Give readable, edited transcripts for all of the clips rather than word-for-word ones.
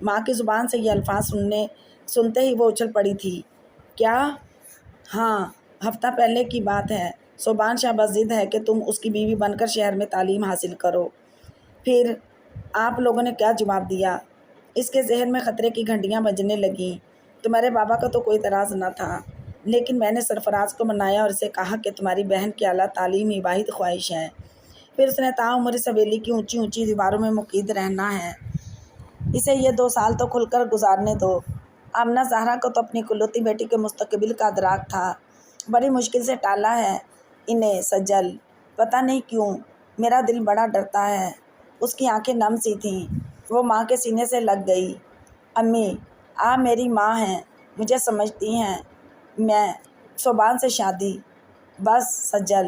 ماں کی زبان سے یہ الفاظ سنتے ہی وہ اچھل پڑی تھی۔ کیا؟ ہاں، ہفتہ پہلے کی بات ہے۔ صوبان شاہ بس ضد ہے کہ تم اس کی بیوی بن کر شہر میں تعلیم حاصل کرو۔ پھر آپ لوگوں نے کیا جواب دیا؟ اس کے ذہن میں خطرے کی گھنٹیاں بجنے لگیں۔ تمہارے بابا کا تو کوئی اعتراض نہ تھا، لیکن میں نے سرفراز کو منایا اور اسے کہا کہ تمہاری بہن کی اعلیٰ تعلیم ہی واحد خواہش ہے۔ پھر اس نے تعمر اس حویلی کی اونچی اونچی دیواروں میں مقید رہنا ہے۔ اسے یہ 2 سال تو کھل کر گزارنے دو۔ آمنہ زہرا کو تو اپنی اکلوتی بیٹی کے مستقبل کا ادراک تھا۔ بڑی مشکل سے ٹالا ہے انہیں سجل۔ پتہ نہیں کیوں میرا دل بڑا ڈرتا ہے۔ اس کی آنکھیں نم سی تھیں۔ وہ ماں کے سینے سے لگ گئی۔ امی، آپ میری ماں ہیں، مجھے سمجھتی ہیں۔ میں صوبان سے شادی۔ بس سجل،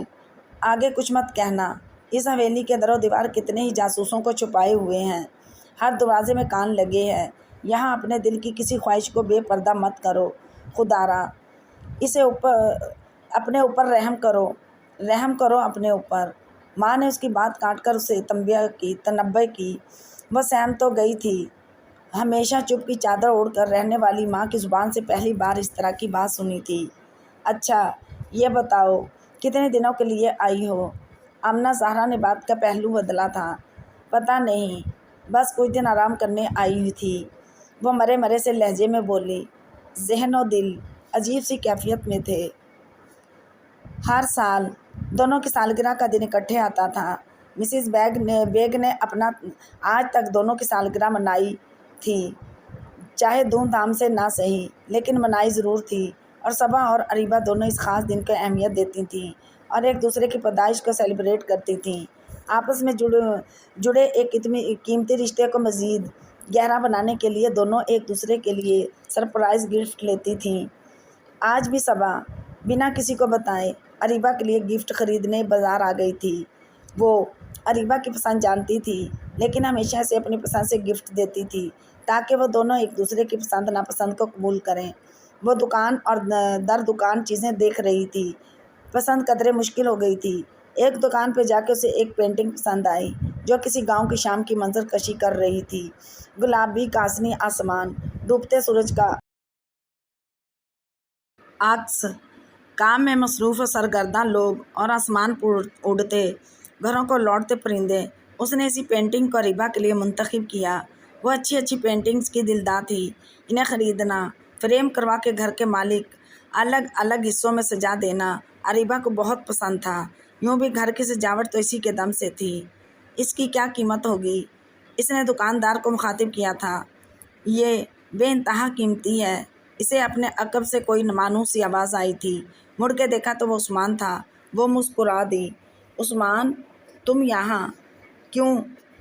آگے کچھ مت کہنا۔ اس حویلی کے در و دیوار کتنے ہی جاسوسوں کو چھپائے ہوئے ہیں، ہر دروازے میں کان لگے ہیں۔ یہاں اپنے دل کی کسی خواہش کو بے پردہ مت کرو۔ خدارا اپنے اوپر رحم کرو اپنے اوپر۔ ماں نے اس کی بات کاٹ کر اسے تنبیہ کی۔ وہ سہم تو گئی تھی۔ ہمیشہ چپ کی چادر اوڑھ کر رہنے والی ماں کی زبان سے پہلی بار اس طرح کی بات سنی تھی۔ اچھا یہ بتاؤ کتنے دنوں کے لیے آئی ہو؟ آمنہ زہرا نے بات کا پہلو بدلا تھا۔ پتہ نہیں، بس کچھ دن آرام کرنے آئی ہوئی تھی، وہ مرے مرے سے لہجے میں بولی۔ ذہن و دل عجیب سی کیفیت میں تھے۔ ہر سال دونوں کی سالگرہ کا دن اکٹھے آتا تھا۔ مسز بیگ نے اپنا آج تک دونوں کی سالگرہ منائی تھی، چاہے دھوم دھام سے نہ سہی، لیکن منائی ضرور تھی، اور صبا اور اریبہ دونوں اس خاص دن کو اہمیت دیتی تھیں اور ایک دوسرے کی پیدائش کو سیلیبریٹ کرتی تھیں۔ آپس میں جڑے ایک قیمتی رشتے کو مزید گہرا بنانے کے لیے دونوں ایک دوسرے کے لیے سرپرائز گفٹ لیتی تھیں۔ آج بھی صبا بنا کسی کو بتائے اریبہ کے لیے گفٹ خریدنے بازار آ گئی تھی۔ وہ اریبہ کی پسند جانتی تھی، لیکن ہمیشہ اسے اپنی پسند سے گفٹ دیتی تھی تاکہ وہ دونوں ایک دوسرے کی پسند ناپسند کو قبول کریں۔ وہ دکان اور در دکان چیزیں دیکھ رہی تھی، پسند قدرے مشکل ہو گئی تھی۔ ایک دکان پہ جا کے اسے ایک پینٹنگ پسند آئی جو کسی گاؤں کی شام کی منظر کشی کر رہی تھی۔ گلابی کاسنی آسمان، ڈوبتے سورج کا عکس، کام میں مصروف و سرگرداں لوگ اور آسمان پر اڑتے گھروں کو لوٹتے پرندے۔ اس نے اسی پینٹنگ کو اریبہ کے لیے منتخب کیا۔ وہ اچھی اچھی پینٹنگز کی دلدار تھی۔ انہیں خریدنا، فریم کروا کے گھر کے مالک الگ الگ حصوں میں سجا دینا اریبہ کو بہت پسند تھا۔ یوں بھی گھر کی سجاوٹ تو اسی کے دم سے تھی۔ اس کی کیا قیمت ہوگی؟ اس نے دکاندار کو مخاطب کیا تھا۔ یہ بے انتہا قیمتی ہے۔ اسے اپنے عقب سے کوئی مانوس سی آواز آئی تھی۔ مڑ کے دیکھا تو وہ عثمان تھا۔ وہ مسکرا دی۔ عثمان، تم یہاں؟ کیوں،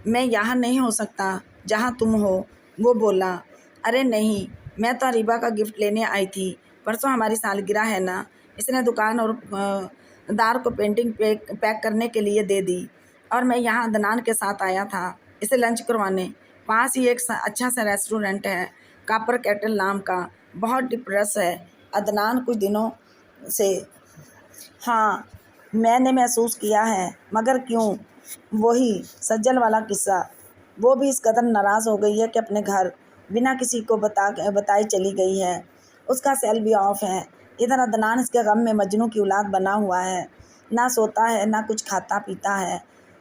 میں یہاں نہیں ہو سکتا جہاں تم ہو؟ وہ بولا۔ ارے نہیں، میں تو اریبہ کا گفٹ لینے آئی تھی، پرسوں ہماری سالگرہ ہے نا۔ اس نے دکان اور دار کو پینٹنگ پیک کرنے کے لیے دے دی، اور میں یہاں عدنان کے ساتھ آیا تھا اسے لنچ کروانے۔ پاس ہی ایک اچھا سا ریسٹورنٹ ہے، کاپر کیٹل نام کا، بہت ڈپریس ہے عدنان کچھ دنوں سے۔ ہاں، میں نے محسوس کیا ہے، مگر کیوں؟ وہی سجل والا قصہ۔ وہ بھی اس قدر ناراض ہو گئی ہے کہ اپنے گھر بنا کسی کو بتائے چلی گئی ہے۔ اس کا سیل بھی آف ہے۔ ادھر عدنان اس کے غم میں مجنوں کی اولاد بنا ہوا ہے، نہ سوتا ہے نہ کچھ کھاتا پیتا ہے۔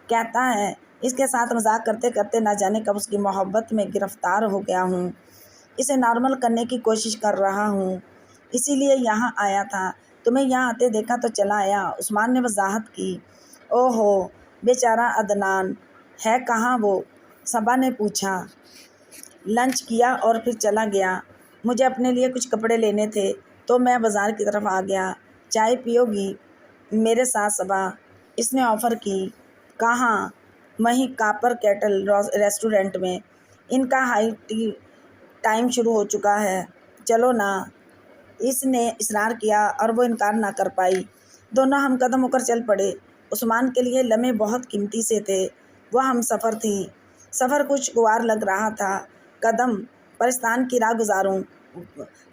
کہتا ہے اس کے ساتھ مذاق کرتے کرتے نہ جانے کب اس کی محبت میں گرفتار ہو گیا ہوں، اسے نارمل کرنے کی کوشش کر رہا ہوں، اسی لیے یہاں آیا تھا۔ تمہیں یہاں آتے دیکھا تو چلا آیا، عثمان نے وضاحت کی۔ او ہو، بیچارہ عدنان ہے کہاں وہ؟ صبا نے پوچھا۔ لنچ کیا اور پھر چلا گیا۔ مجھے اپنے لیے کچھ کپڑے لینے تھے تو میں بازار کی طرف آ گیا۔ چائے پیو گی میرے ساتھ صبا؟ اس نے آفر کی۔ کہاں؟ وہیں کاپر کیٹل ریسٹورنٹ میں۔ ان کا ہائی ٹی ٹائم شروع ہو چکا ہے، چلو نا۔ اس نے اصرار کیا اور وہ انکار نہ کر پائی۔ دونوں ہم قدم ہو کر چل پڑے۔ عثمان کے لیے لمحے بہت قیمتی سے تھے۔ وہ ہم سفر تھی۔ سفر کچھ گوار لگ رہا تھا۔ قدم پرستان کی راہ گزاروں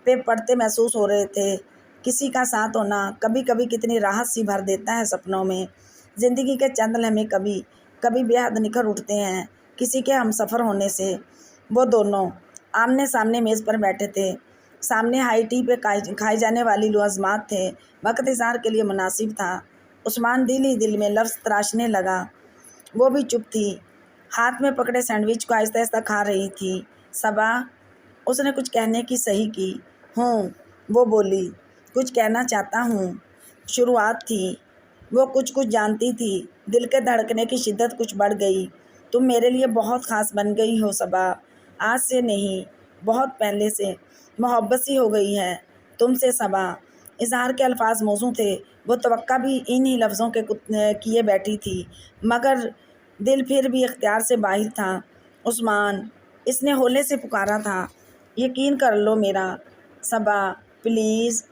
پہ پڑتے محسوس ہو رہے تھے۔ کسی کا ساتھ ہونا کبھی کبھی کتنی راحت سی بھر دیتا ہے سپنوں میں۔ زندگی کے چند لمحے کبھی بے حد نکھر اٹھتے ہیں کسی کے ہم سفر ہونے سے۔ وہ دونوں آمنے سامنے میز پر بیٹھے تھے۔ سامنے ہائی ٹی پہ کھائے جانے والی لوازمات تھے۔ وقت اظہار کے لیے مناسب تھا۔ عثمان دل ہی دل میں لفظ تراشنے لگا۔ وہ بھی چپ تھی، ہاتھ میں پکڑے سینڈوچ کو آہستہ آہستہ کھا رہی تھی۔ صبا، اس نے کچھ کہنے کی صحیح کی۔ ہوں، وہ بولی، کچھ کہنا چاہتا ہوں۔ شروعات تھی، وہ کچھ جانتی تھی۔ دل کے دھڑکنے کی شدت کچھ بڑھ گئی۔ تم میرے لیے بہت خاص بن گئی ہو صبا، آج سے نہیں، بہت پہلے سے۔ محبت سی ہو گئی ہے تم سے صبا۔ اظہار کے الفاظ موزوں تھے، وہ توقع بھی انہی لفظوں کے کیے بیٹھی تھی، مگر دل پھر بھی اختیار سے باہر تھا۔ عثمان، اس نے ہولے سے پکارا تھا، یقین کر لو میرا صبا، پلیز۔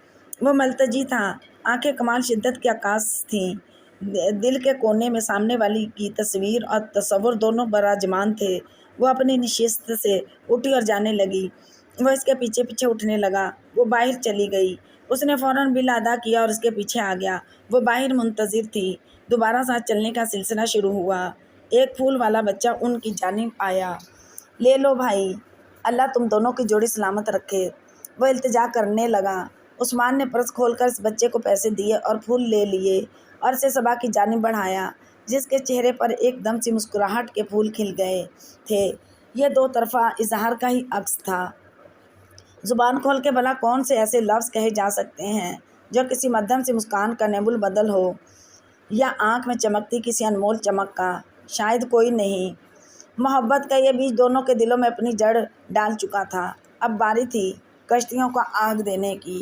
وہ ملتجی تھا، آنکھیں کمال شدت کی عکاس تھیں۔ دل کے کونے میں سامنے والی کی تصویر اور تصور دونوں براجمان تھے۔ وہ اپنی نشست سے اٹھی اور جانے لگی۔ وہ اس کے پیچھے پیچھے اٹھنے لگا۔ وہ باہر چلی گئی۔ اس نے فوراً بل ادا کیا اور اس کے پیچھے آ گیا۔ وہ باہر منتظر تھی۔ دوبارہ ساتھ چلنے کا سلسلہ شروع ہوا۔ ایک پھول والا بچہ ان کی جانب آیا۔ لے لو بھائی، اللہ تم دونوں کی جوڑی سلامت رکھے۔ وہ التجا کرنے لگا۔ عثمان نے پرس کھول کر اس بچے کو پیسے دیے اور پھول لے لیے اور اسے صبا کی جانب بڑھایا، جس کے چہرے پر ایک دم سی مسکراہٹ کے پھول کھل گئے تھے۔ یہ دو طرفہ اظہار کا ہی عکس تھا۔ زبان کھول کے بھلا کون سے ایسے لفظ کہے جا سکتے ہیں جو کسی مدھم سی مسکان کا نعم البدل ہو، یا آنکھ میں چمکتی کسی انمول چمک کا؟ شاید کوئی نہیں۔ محبت کا یہ بیج دونوں کے دلوں میں اپنی جڑ ڈال چکا تھا۔ اب باری تھی کشتیوں کو آگ دینے کی۔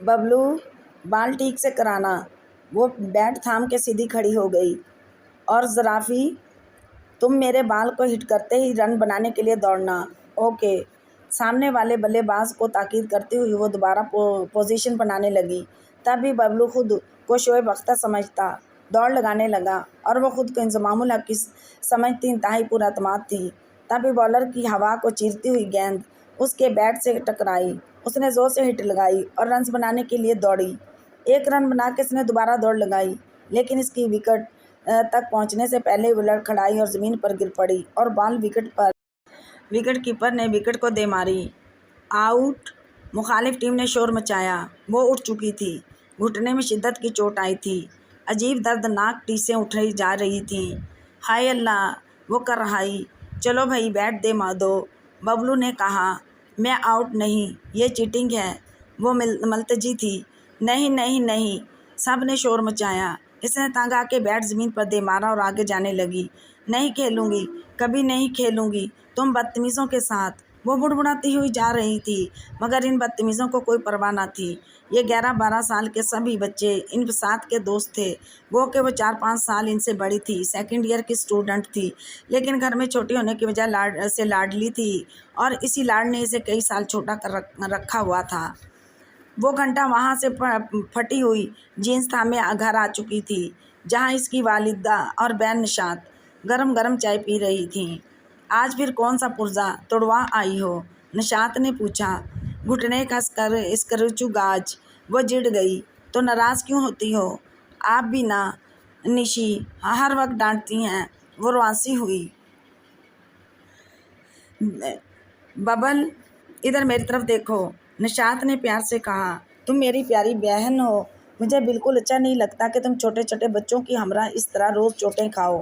ببلو، بال ٹھیک سے کرانا۔ وہ بیٹ تھام کے سیدھی کھڑی ہو گئی۔ اور زرافی، تم میرے بال کو ہٹ کرتے ہی رن بنانے کے لیے دوڑنا۔ اوکے۔ سامنے والے بلے باز کو تاکید کرتی ہوئی وہ دوبارہ پوزیشن بنانے لگی۔ تب بھی ببلو خود کو شعیب اختر سمجھتا دوڑ لگانے لگا، اور وہ خود کو انضمام الحق کی سمجھتی انتہائی پر اعتماد تھی۔ تبھی بالر کی ہوا کو چیرتی ہوئی گیند اس کے بیٹ سے ٹکرائی۔ اس نے زور سے ہٹ لگائی اور رنز بنانے کے لیے دوڑی۔ ایک رن بنا کے اس نے دوبارہ دوڑ لگائی، لیکن اس کی وکٹ تک پہنچنے سے پہلے وہ لڑکھڑائی اور زمین پر گر پڑی اور بال وکٹ پر۔ وکٹ کیپر نے وکٹ کو دے ماری۔ آؤٹ! مخالف ٹیم نے شور مچایا۔ وہ اٹھ چکی تھی، گھٹنے میں شدت کی چوٹ آئی تھی، عجیب دردناک ٹیسیں اٹھائی جا رہی تھیں۔ ہائے اللہ! وہ کر رہائی۔ چلو بھائی، بیٹ دے دو، ببلو نے کہا۔ میں آؤٹ نہیں، یہ چیٹنگ ہے۔ وہ ملتجی تھی۔ نہیں نہیں نہیں! سب نے شور مچایا۔ اس نے تنگ آ کے بیٹ زمین پر دے مارا اور آگے جانے لگی۔ نہیں کھیلوں گی، کبھی نہیں کھیلوں گی تم بدتمیزوں کے ساتھ۔ وہ بڑبڑاتی ہوئی جا رہی تھی، مگر ان بدتمیزوں کو کوئی پرواہ نہ تھی۔ یہ 11-12 سال کے سبھی بچے ان سات کے دوست تھے۔ گو کہ وہ 4-5 سال ان سے بڑی تھی، سیکنڈ ایئر کی اسٹوڈنٹ تھی، لیکن گھر میں چھوٹی ہونے کی وجہ سے لاڈلی تھی، اور اسی لاڈ نے اسے کئی سال چھوٹا کر رکھا ہوا تھا۔ وہ گھنٹہ وہاں سے پھٹی ہوئی جینس تھامے گھر آ چکی تھی، جہاں اس کی والدہ اور بہن نشاط گرم گرم چائے پی رہی تھیں۔ آج پھر کون سا پرزہ توڑوا آئی ہو؟ نشاط نے پوچھا۔ گھٹنے کا اسکرچو گاج۔ وہ جڑ گئی۔ تو ناراض کیوں ہوتی ہو؟ آپ بھی نہ، نشی ہر وقت ڈانٹتی ہیں۔ وہ رواسی ہوئی۔ ببل، ادھر میری طرف دیکھو، نشاط نے پیار سے کہا۔ تم میری پیاری بہن ہو، مجھے بالکل اچھا نہیں لگتا کہ تم چھوٹے چھوٹے بچوں کی ہمراہ اس طرح روز چوٹیں کھاؤ۔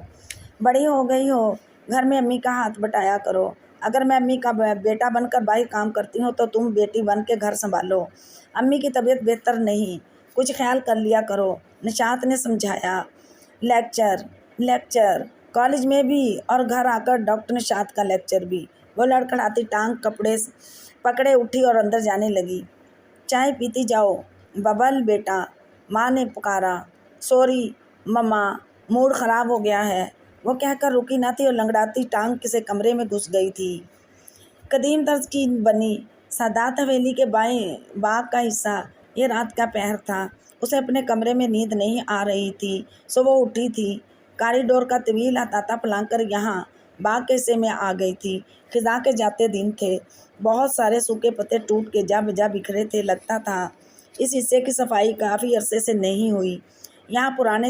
بڑی ہو گئی ہو، گھر میں امی کا ہاتھ بٹایا کرو۔ اگر میں امی کا بیٹا بن کر باہر کام کرتی ہوں تو تم بیٹی بن کے گھر سنبھالو۔ امی کی طبیعت بہتر نہیں، کچھ خیال کر لیا کرو، نشاط نے سمجھایا۔ لیکچر کالج میں بھی، اور گھر آ کر ڈاکٹر نشاط کا لیکچر بھی۔ وہ لڑکھڑاتی ٹانگ کپڑے پکڑے اٹھی اور اندر جانے لگی۔ چائے پیتی جاؤ ببل بیٹا، ماں نے پکارا۔ سوری مما، موڈ خراب ہو گیا ہے، وہ کہہ کر رکی نہ تھی اور لنگڑاتی ٹانگ سے کمرے میں گھس گئی تھی۔ قدیم طرز کی بنی سادات حویلی کے بائیں باغ کا حصہ۔ یہ رات کا پہر تھا، اسے اپنے کمرے میں نیند نہیں آ رہی تھی، سو وہ اٹھی تھی، کاریڈور کا طویل احاطہ پلانگ کر یہاں باغ کے حصے میں آ گئی تھی۔ خزاں کے جاتے دن تھے، بہت سارے سوکھے پتے ٹوٹ کے جا بجا بکھرے تھے۔ لگتا تھا اس حصے کی صفائی کافی عرصے سے نہیں ہوئی۔ یہاں پرانے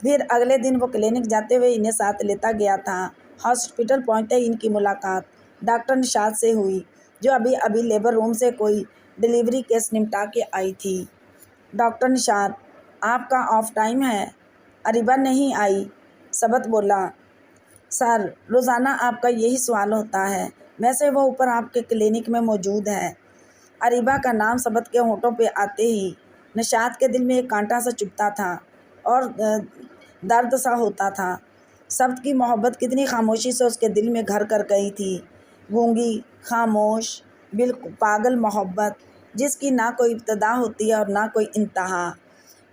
پھر اگلے دن وہ کلینک جاتے ہوئے انہیں ساتھ لیتا گیا تھا۔ ہاسپٹل پہنچتے ہی ان کی ملاقات ڈاکٹر نشاط سے ہوئی، جو ابھی ابھی لیبر روم سے کوئی ڈلیوری کیس نمٹا کے آئی تھی۔ ڈاکٹر نشاط: آپ کا آف ٹائم ہے؟ اریبہ نہیں آئی؟ ثبت بولا: سر، روزانہ آپ کا یہی سوال ہوتا ہے، ویسے وہ اوپر آپ کے کلینک میں موجود ہے۔ اریبہ کا نام ثبت کے ہونٹوں پہ آتے ہی نشاط کے دل میں ایک کانٹا سا چبھتا تھا اور درد سا ہوتا تھا۔ ثبت کی محبت کتنی خاموشی سے اس کے دل میں گھر کر گئی تھی، گونگی، خاموش، بالکل پاگل محبت، جس کی نہ کوئی ابتدا ہوتی ہے اور نہ کوئی انتہا۔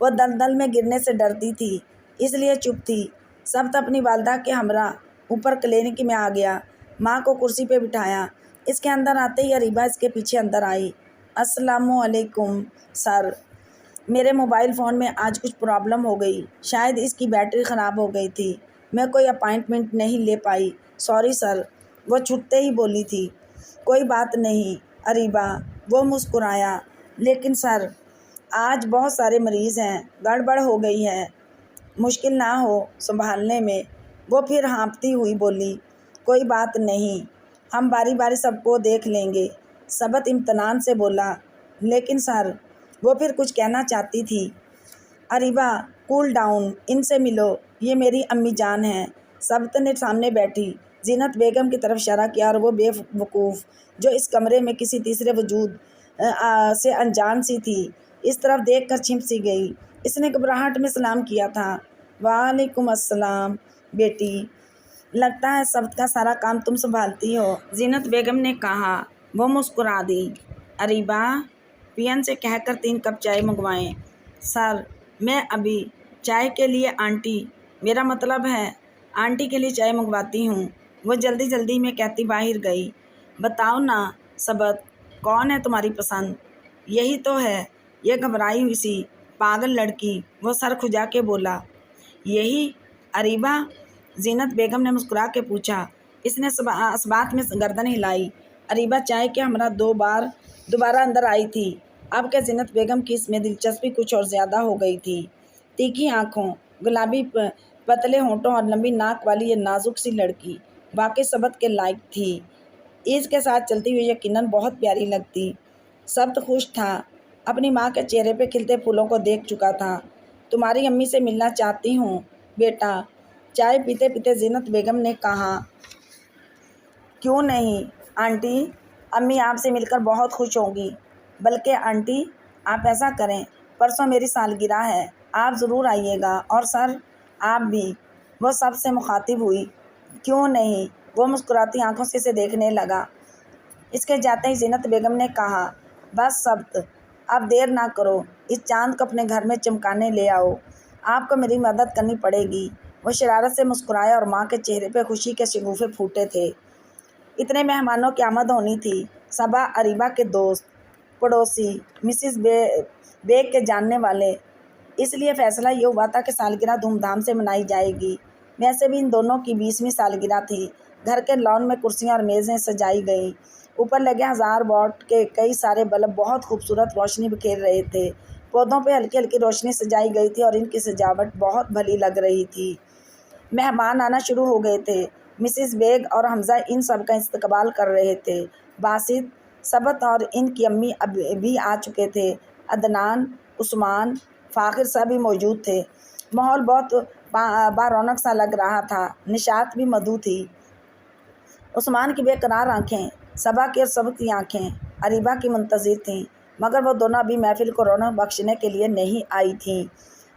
وہ دلدل میں گرنے سے ڈرتی تھی، اس لیے چپ تھی۔ ثبت اپنی والدہ کے ہمراہ اوپر کلینک میں آ گیا، ماں کو کرسی پہ بٹھایا۔ اس کے اندر آتے ہی اریبہ اس کے پیچھے اندر آئی۔ السلام علیکم سر، میرے موبائل فون میں آج کچھ پرابلم ہو گئی، شاید اس کی بیٹری خراب ہو گئی تھی، میں کوئی اپائنٹمنٹ نہیں لے پائی، سوری سر، وہ چھٹتے ہی بولی تھی۔ کوئی بات نہیں اریبہ، وہ مسکرایا، لیکن سر آج بہت سارے مریض ہیں، گڑبڑ ہو گئی ہے، مشکل نہ ہو سنبھالنے میں؟ وہ پھر ہانپتی ہوئی بولی، کوئی بات نہیں، ہم باری باری سب کو دیکھ لیں گے۔ ثبت امتنان سے بولا، لیکن سر، وہ پھر کچھ کہنا چاہتی تھی۔ اریبہ: کول ڈاؤن، ان سے ملو، یہ میری امی جان ہیں۔ ثبت نے سامنے بیٹھی زینت بیگم کی طرف اشارہ کیا اور وہ بے وقوف، جو اس کمرے میں کسی تیسرے وجود سے انجان سی تھی، اس طرف دیکھ کر چھنپ سی گئی۔ اس نے گھبراہٹ میں سلام کیا تھا۔ وعلیکم السلام بیٹی، لگتا ہے ثبت کا سارا کام تم سنبھالتی ہو، زینت بیگم نے کہا۔ وہ مسکرا دی۔ اریبہ: پین سے کہہ کر 3 کپ چائے منگوائیں۔ سر، میں ابھی چائے کے لیے آنٹی، میرا مطلب ہے آنٹی کے لیے چائے منگواتی ہوں، وہ جلدی جلدی میں کہتی باہر گئی۔ بتاؤ نا ثبت، کون ہے تمہاری پسند؟ یہی تو ہے، یہ گھبرائی ہوئی سی پاگل لڑکی، وہ سر کھجا کے بولا۔ یہی اریبہ؟ زینت بیگم نے مسکرا کے پوچھا۔ اس نے اثبات میں گردن ہلائی۔ اریبہ چائے کے ہمراہ دوبارہ اندر آئی تھی۔ اب کہ زینت بیگم کی اس میں دلچسپی کچھ اور زیادہ ہو گئی تھی۔ تیکھی آنکھوں، گلابی پتلے ہونٹوں اور لمبی ناک والی یہ نازک سی لڑکی واقعی ثبت کے لائق تھی۔ اس کے ساتھ چلتی ہوئی یقیناً بہت پیاری لگتی۔ ثبت خوش تھا، اپنی ماں کے چہرے پہ کھلتے پھولوں کو دیکھ چکا تھا۔ تمہاری امی سے ملنا چاہتی ہوں بیٹا، چائے پیتے پیتے زینت بیگم نے کہا۔ کیوں نہیں آنٹی، امی آپ سے مل کر بہت خوش ہوں گی۔ بلکہ آنٹی، آپ ایسا کریں، پرسوں میری سالگرہ ہے، آپ ضرور آئیے گا، اور سر آپ بھی۔ وہ سب سے مخاطب ہوئی۔ کیوں نہیں؟ وہ مسکراتی آنکھوں سے اسے دیکھنے لگا۔ اس کے جاتے ہی زینت بیگم نے کہا، بس ثبت، اب دیر نہ کرو، اس چاند کو اپنے گھر میں چمکانے لے آؤ، آپ کو میری مدد کرنی پڑے گی۔ وہ شرارت سے مسکرایا اور ماں کے چہرے پہ خوشی کے شگوفے پھوٹے تھے۔ اتنے مہمانوں کی آمد ہونی تھی۔ صبا اریبہ کے دوست، پڑوسی، مسز بیگ کے جاننے والے، اس لیے فیصلہ یہ ہوا تھا کہ سالگرہ دھوم دھام سے منائی جائے گی۔ ویسے بھی ان دونوں کی 20ویں سالگرہ تھی۔ گھر کے لان میں کرسیاں اور میزیں سجائی گئیں، اوپر لگے 1000 واٹ کے کئی سارے بلب بہت خوبصورت روشنی بکھیر رہے تھے۔ پودوں پہ ہلکی ہلکی روشنی سجائی گئی تھی اور ان کی سجاوٹ بہت بھلی لگ رہی تھی۔ مہمان آنا شروع ہو گئے تھے۔ مسز بیگ اور حمزہ ان سب کا استقبال کر رہے تھے۔ باسط، ثبت اور ان کی امی بھی آ چکے تھے۔ عدنان، عثمان، فاخر سبھی موجود تھے۔ ماحول بہت بارونق سا لگ رہا تھا۔ نشاط بھی مدعو تھی۔ عثمان کی بے قرار آنکھیں صبا کی اور ثبت کی آنکھیں اریبہ کی منتظر تھیں، مگر وہ دونوں ابھی محفل کو رونق بخشنے کے لیے نہیں آئی تھیں۔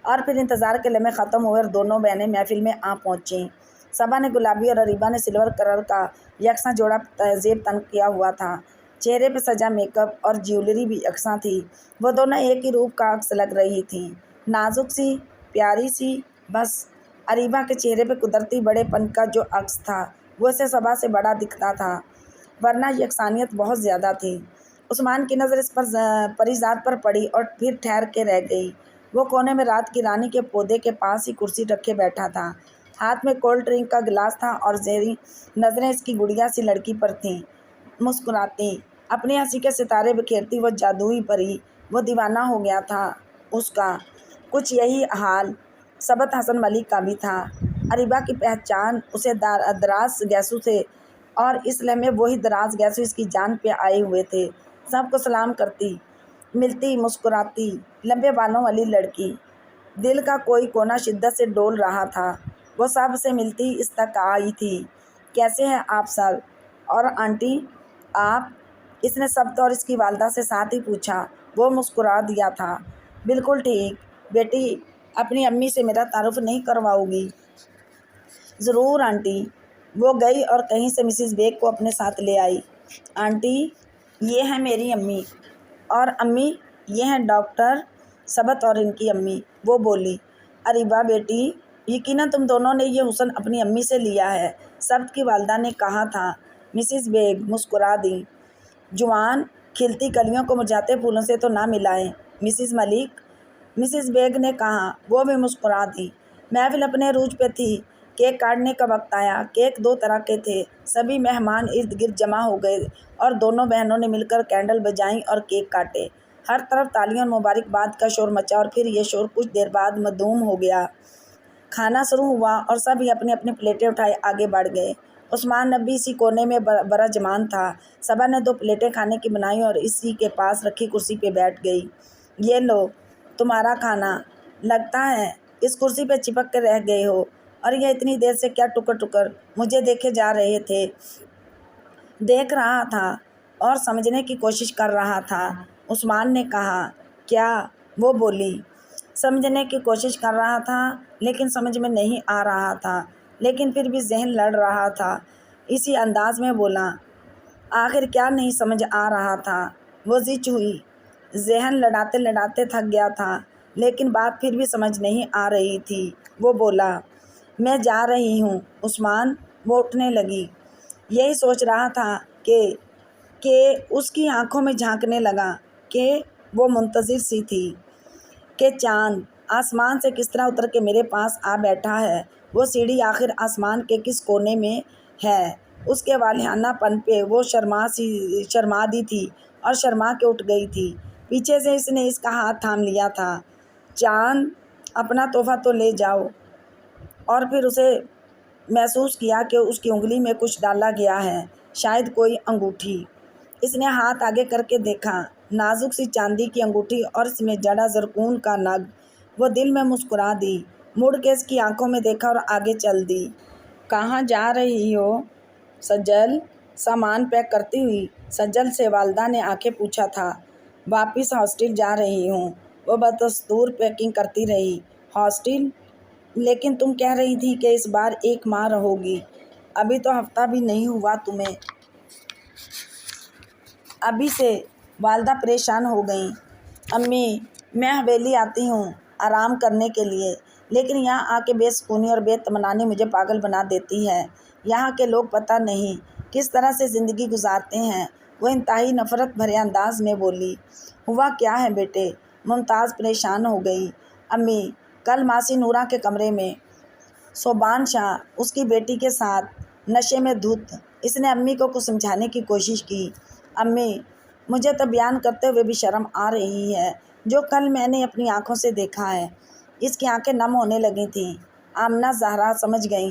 اور پھر انتظار کے لمحے ختم ہوئے اور دونوں بہنیں محفل میں آ پہنچیں۔ صبا نے گلابی اور اریبہ نے سلور کلر کا یکساں جوڑا زیب تن کیا ہوا تھا۔ چہرے پہ سجا میک اپ اور جیولری بھی یکساں تھی۔ وہ دونوں ایک ہی روپ کا عکس لگ رہی تھیں، نازک سی، پیاری سی۔ بس اریبہ کے چہرے پہ قدرتی بڑے پن کا جو عکس تھا وہ اسے صبا سے بڑا دکھتا تھا، ورنہ یکسانیت بہت زیادہ تھی۔ عثمان کی نظر اس پر پری ذات پر پڑی اور پھر ٹھہر کے رہ گئی۔ وہ کونے میں رات کی رانی کے پودے کے پاس ہی کرسی رکھے بیٹھا تھا، ہاتھ میں کولڈ ڈرنک کا گلاس تھا اور زہری نظریں اس کی گڑیا سی لڑکی پر تھیں۔ مسکراتی، اپنی ہنسی کے ستارے بکھیرتی وہ جادوئی پری، وہ دیوانہ ہو گیا تھا اس کا۔ کچھ یہی حال ثبت حسن ملک کا بھی تھا۔ اریبہ کی پہچان اسے دراز گیسو سے، اور اس لمحے وہی دراز گیسو اس کی جان پہ آئے ہوئے تھے۔ سب کو سلام کرتی، ملتی، مسکراتی، لمبے بالوں والی لڑکی۔ دل کا کوئی کونا شدت سے ڈول رہا تھا۔ وہ سب سے ملتی اس تک آئی تھی۔ کیسے ہیں آپ سر؟ اور آنٹی آپ؟ اس نے ثبت اور اس کی والدہ سے ساتھ ہی پوچھا۔ وہ مسکرا دیا تھا۔ بالکل ٹھیک۔ بیٹی اپنی امی سے میرا تعارف نہیں کرواؤ گی؟ ضرور آنٹی۔ وہ گئی اور کہیں سے مسز بیگ کو اپنے ساتھ لے آئی۔ آنٹی یہ ہیں میری امی، اور امی یہ ہیں ڈاکٹر ثبت اور ان کی امی، وہ بولی۔ اریبہ بیٹی یقیناً تم دونوں نے یہ حسن اپنی امی سے لیا ہے، ثبت کی والدہ نے کہا تھا۔ مسز بیگ مسکرا دیں۔ جوان کھلتی کلیوں کو مرجھاتے پھولوں سے تو نہ ملائیں مسز ملک، مسز بیگ نے کہا۔ وہ بھی مسکرا دی۔ محفل اپنے عروج پہ تھی۔ کیک کاٹنے کا وقت آیا۔ کیک 2 طرح کے تھے۔ سبھی مہمان ارد گرد جمع ہو گئے اور دونوں بہنوں نے مل کر کینڈل بجھائیں اور کیک کاٹے۔ ہر طرف تالیوں اور مبارکباد کا شور مچا، اور پھر یہ شور کچھ دیر بعد معدوم ہو گیا۔ کھانا شروع ہوا اور سبھی اپنی اپنی پلیٹیں اٹھائے آگے بڑھ گئے۔ عثمان اب بھی اسی کونے میں براجمان تھا۔ صبا نے 2 پلیٹیں کھانے کی بنائیں اور اسی کے پاس رکھی کرسی پہ بیٹھ گئی۔ یہ لو تمہارا کھانا۔ لگتا ہے اس کرسی پہ چپک کے رہ گئے ہو، اور یہ اتنی دیر سے کیا ٹکر ٹکر مجھے دیکھے جا رہے تھے؟ دیکھ رہا تھا اور سمجھنے کی کوشش کر رہا تھا، عثمان نے کہا۔ کیا؟ وہ بولی۔ سمجھنے کی کوشش کر رہا تھا لیکن سمجھ میں نہیں آ رہا تھا، لیکن پھر بھی ذہن لڑ رہا تھا۔ اسی انداز میں بولا۔ آخر کیا نہیں سمجھ آ رہا تھا؟ وہ زچ ہوئی۔ ذہن لڑاتے لڑاتے تھک گیا تھا، لیکن بات پھر بھی سمجھ نہیں آ رہی تھی۔ وہ بولا۔ میں جا رہی ہوں عثمان۔ وہ اٹھنے لگی۔ یہی سوچ رہا تھا کہ اس کی آنکھوں میں جھانکنے لگا کہ وہ منتظر سی تھی کہ چاند آسمان سے کس طرح اتر کے میرے پاس آ بیٹھا ہے۔ وہ سیڑھی آخر آسمان کے کس کونے میں ہے؟ اس کے والہانہ پن پہ وہ شرما دی تھی اور شرما کے اٹھ گئی تھی۔ پیچھے سے اس نے اس کا ہاتھ تھام لیا تھا۔ چاند اپنا تحفہ تو لے جاؤ۔ اور پھر اسے محسوس کیا کہ اس کی انگلی میں کچھ ڈالا گیا ہے، شاید کوئی انگوٹھی۔ اس نے ہاتھ آگے کر کے دیکھا، نازک سی چاندی کی انگوٹھی اور اس میں جڑا زرکون کا نگ۔ وہ دل میں مسکرا دی، مڑ کے اس کی آنکھوں میں دیکھا اور آگے چل دی۔ کہاں جا رہی ہو سجل؟ سامان پیک کرتی ہوئی سجل سے والدہ نے آنکھیں پوچھا تھا۔ واپس ہاسٹل جا رہی ہوں۔ وہ بدستور پیکنگ کرتی رہی۔ ہاسٹل؟ لیکن تم کہہ رہی تھی کہ اس بار 1 ماہ رہو گی۔ ابھی تو ہفتہ بھی نہیں ہوا تمہیں۔ ابھی سے؟ والدہ پریشان ہو گئیں۔ امی میں حویلی آتی ہوں آرام کرنے کے لیے، لیکن یہاں آ کے بے سکونی اور بے اطمینانی مجھے پاگل بنا دیتی ہے۔ یہاں کے لوگ پتہ نہیں کس طرح سے زندگی گزارتے ہیں۔ وہ انتہائی نفرت بھرے انداز میں بولی۔ ہوا کیا ہے بیٹے؟ ممتاز پریشان ہو گئی۔ امی کل ماسی نورہ کے کمرے میں صوبان شاہ اس کی بیٹی کے ساتھ نشے میں دھت۔ اس نے امی کو کچھ سمجھانے کی کوشش کی۔ امی مجھے تو بیان کرتے ہوئے بھی شرم آ رہی ہے، جو کل میں نے اپنی آنکھوں سے دیکھا ہے۔ اس کی آنکھیں نم ہونے لگی تھیں۔ آمنہ زہرا سمجھ گئیں۔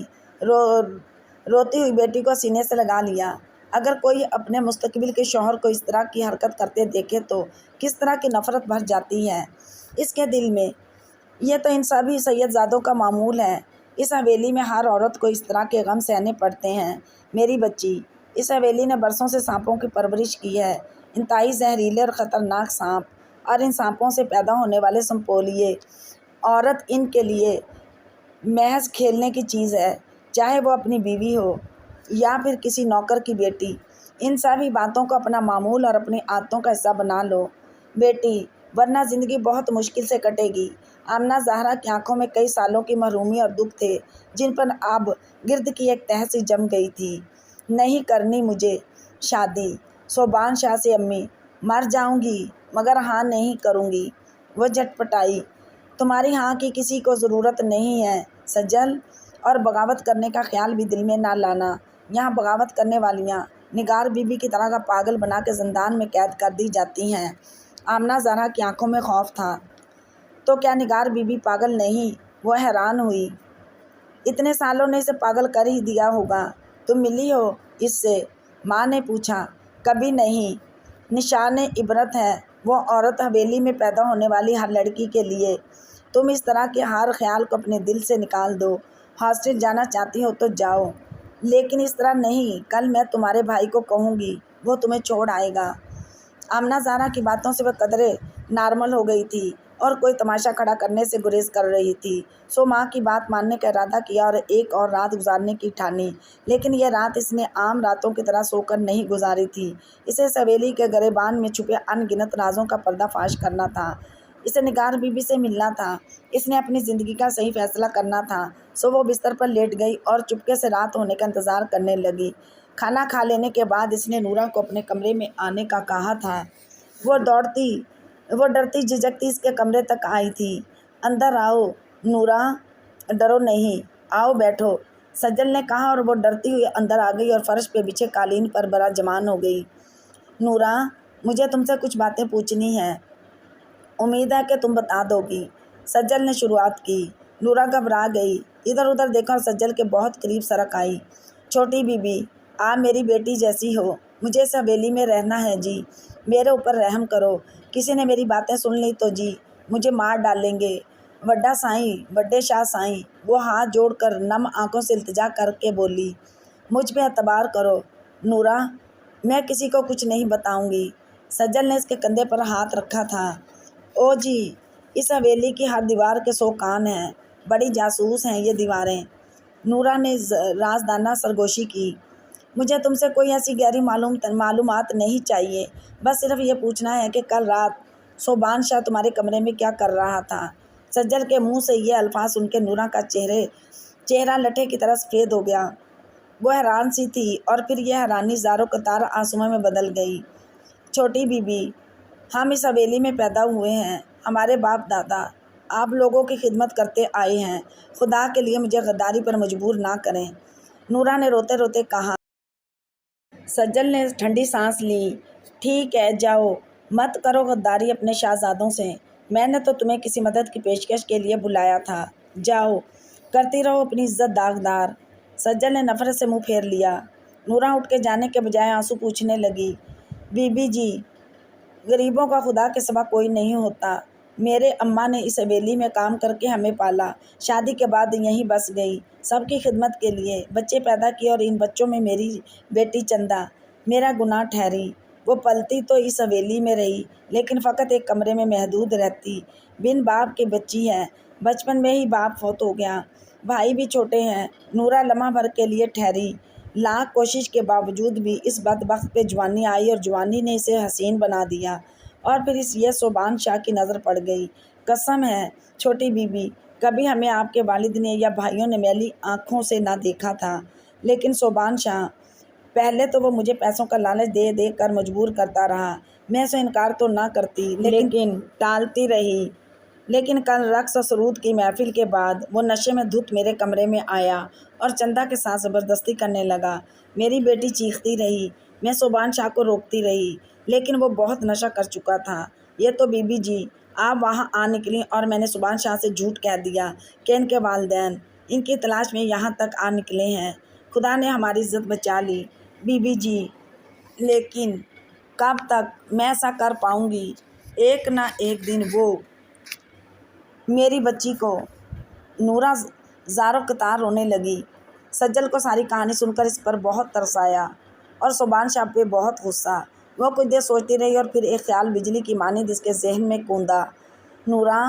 روتی ہوئی بیٹی کو سینے سے لگا لیا۔ اگر کوئی اپنے مستقبل کے شوہر کو اس طرح کی حرکت کرتے دیکھے تو کس طرح کی نفرت بھر جاتی ہے اس کے دل میں۔ یہ تو ان سبھی سید زادوں کا معمول ہے۔ اس حویلی میں ہر عورت کو اس طرح کے غم سہنے پڑتے ہیں۔ میری بچی، اس حویلی نے برسوں سے سانپوں کی پرورش کی ہے، انتہائی زہریلے اور خطرناک سانپ، اور ان سانپوں سے پیدا ہونے والے سنپولیے۔ عورت ان کے لیے محض کھیلنے کی چیز ہے، چاہے وہ اپنی بیوی ہو یا پھر کسی نوکر کی بیٹی۔ ان سبھی باتوں کو اپنا معمول اور اپنی عادتوں کا حصہ بنا لو بیٹی، ورنہ زندگی بہت مشکل سے کٹے گی۔ آمنہ زہرا کی آنکھوں میں کئی سالوں کی محرومی اور دکھ تھے، جن پر اب گرد کی ایک تہہ سی جم گئی تھی۔ نہیں کرنی مجھے شادی صوبان شاہ سے امی، مر جاؤں گی مگر ہاں نہیں کروں گی۔ وہ جھٹپٹائی۔ تمہاری ہاں کی کسی کو ضرورت نہیں ہے سجل، اور بغاوت کرنے کا خیال بھی دل میں نہ لانا۔ یہاں بغاوت کرنے والیاں نگار بی بی کی طرح کا پاگل بنا کے زندان میں قید کر دی جاتی ہیں۔ آمنہ زہرا کی آنکھوں میں خوف تھا۔ تو کیا نگار بی بی پاگل نہیں؟ وہ حیران ہوئی، اتنے سالوں نے اسے پاگل کر ہی دیا ہوگا، تم ملی ہو اس سے؟ ماں نے پوچھا۔ کبھی نہیں، نشان عبرت ہے وہ عورت حویلی میں پیدا ہونے والی ہر لڑکی کے لیے۔ تم اس طرح کے ہر خیال کو اپنے دل سے نکال دو۔ ہاسٹل جانا چاہتی ہو تو جاؤ، لیکن اس طرح نہیں، کل میں تمہارے بھائی کو کہوں گی، وہ تمہیں چھوڑ آئے گا۔ آمنہ زہرا کی باتوں سے وہ قدرے نارمل ہو گئی تھی اور کوئی تماشا کھڑا کرنے سے گریز کر رہی تھی، سو ماں کی بات ماننے کا ارادہ کیا اور ایک اور رات گزارنے کی ٹھانی۔ لیکن یہ رات اس نے عام راتوں کی طرح سو کر نہیں گزاری تھی، اسے اس حویلی کے گریبان میں چھپے ان گنت رازوں کا پردہ فاش کرنا تھا، اسے نگار بی بی سے ملنا تھا، اس نے اپنی زندگی کا صحیح فیصلہ کرنا تھا۔ سو وہ بستر پر لیٹ گئی اور چپکے سے رات ہونے کا انتظار کرنے لگی۔ کھانا کھا لینے کے بعد اس نے نورہ کو اپنے کمرے میں آنے کا کہا تھا، وہ ڈرتی جھجکتی اس کے کمرے تک آئی تھی۔ اندر آؤ نورہ، ڈرو نہیں، آؤ بیٹھو، سجل نے کہا اور وہ ڈرتی ہوئی اندر آ گئی اور فرش پہ بچھے قالین پر براجمان ہو گئی۔ نورہ، مجھے تم سے کچھ باتیں پوچھنی ہیں، امید ہے کہ تم بتا دو گی، سجل نے شروعات کی۔ نورہ گھبرا گئی، ادھر ادھر دیکھا اور سجل کے بہت قریب سرک آئی۔ چھوٹی بی بی، آپ میری بیٹی جیسی ہو، مجھے اس حویلی میں رہنا ہے جی، میرے اوپر رحم کرو، کسی نے میری باتیں سن لی تو جی مجھے مار ڈالیں گے۔ وڈا سائیں، وڈے شاہ سائیں، وہ ہاتھ جوڑ کر نم آنکھوں سے التجا کر کے بولی، مجھ پہ اعتبار کرو نورہ، میں کسی کو کچھ نہیں بتاؤں گی۔ سجل نے اس کے کندھے پر ہاتھ رکھا تھا۔ او جی، اس حویلی کی ہر دیوار کے 100 کان ہیں، بڑی جاسوس ہیں یہ دیواریں، نورہ نے رازدانہ سرگوشی کی۔ مجھے تم سے کوئی ایسی گہری معلومات نہیں چاہیے، بس صرف یہ پوچھنا ہے کہ کل رات صوبان شاہ تمہارے کمرے میں کیا کر رہا تھا؟ سجل کے منہ سے یہ الفاظ سن کے نورہ کا چہرہ لٹھے کی طرح سفید ہو گیا، وہ حیران سی تھی اور پھر یہ حیرانی زاروں قطار آنسوؤں میں بدل گئی۔ چھوٹی بی بی، ہم اس حویلی میں پیدا ہوئے ہیں، ہمارے باپ دادا آپ لوگوں کی خدمت کرتے آئے ہیں، خدا کے لیے مجھے غداری پر مجبور نہ کریں، نورہ نے روتے روتے کہا۔ سجل نے ٹھنڈی سانس لی۔ ٹھیک ہے، جاؤ، مت کرو غداری اپنے شہزادوں سے، میں نے تو تمہیں کسی مدد کی پیشکش کے لیے بلایا تھا، جاؤ، کرتی رہو اپنی عزت داغدار۔ سجل نے نفرت سے منہ پھیر لیا۔ نورہ اٹھ کے جانے کے بجائے آنسو پوچھنے لگی، بی بی جی، غریبوں کا خدا کے سوا کوئی نہیں ہوتا، میرے اماں نے اس حویلی میں کام کر کے ہمیں پالا، شادی کے بعد یہیں بس گئی، سب کی خدمت کے لیے بچے پیدا کیے اور ان بچوں میں میری بیٹی چندہ میرا گناہ ٹھہری، وہ پلتی تو اس حویلی میں رہی لیکن فقط ایک کمرے میں محدود رہتی، بن باپ کے بچی ہے، بچپن میں ہی باپ فوت ہو گیا، بھائی بھی چھوٹے ہیں۔ نورہ لمحہ بھر کے لیے ٹھہری، لاکھ کوشش کے باوجود بھی اس بدبخت پہ جوانی آئی اور جوانی نے اسے حسین بنا دیا، اور پھر یہ صوبان شاہ کی نظر پڑ گئی۔ قسم ہے چھوٹی بی بی، کبھی ہمیں آپ کے والد نے یا بھائیوں نے میلی آنکھوں سے نہ دیکھا تھا، لیکن صوبان شاہ، پہلے تو وہ مجھے پیسوں کا لالچ دے دے کر مجبور کرتا رہا، میں اسے انکار تو نہ کرتی لیکن ٹالتی رہی، لیکن کل رقص و سرود کی محفل کے بعد وہ نشے میں دھت میرے کمرے میں آیا اور چندہ کے ساتھ زبردستی کرنے لگا، میری بیٹی چیختی رہی، میں صوبان شاہ کو روکتی رہی، لیکن وہ بہت نشہ کر چکا تھا۔ یہ تو بی بی جی، آپ وہاں آ نکلیں اور میں نے صوبان شاہ سے جھوٹ کہہ دیا کہ ان کے والدین ان کی تلاش میں یہاں تک آ نکلے ہیں، خدا نے ہماری عزت بچا لی، بی بی جی، لیکن کب تک میں ایسا کر پاؤں گی؟ ایک نہ ایک دن وہ میری بچی کو۔ نورہ زاروں قطار رونے لگی۔ سجل کو ساری کہانی سن کر اس پر بہت ترس آیا اور صوبان شاہ پہ بہت غصہ، وہ کچھ دیر سوچتی رہی اور پھر ایک خیال بجلی کی مانند اس کے ذہن میں کوندا، نورہ،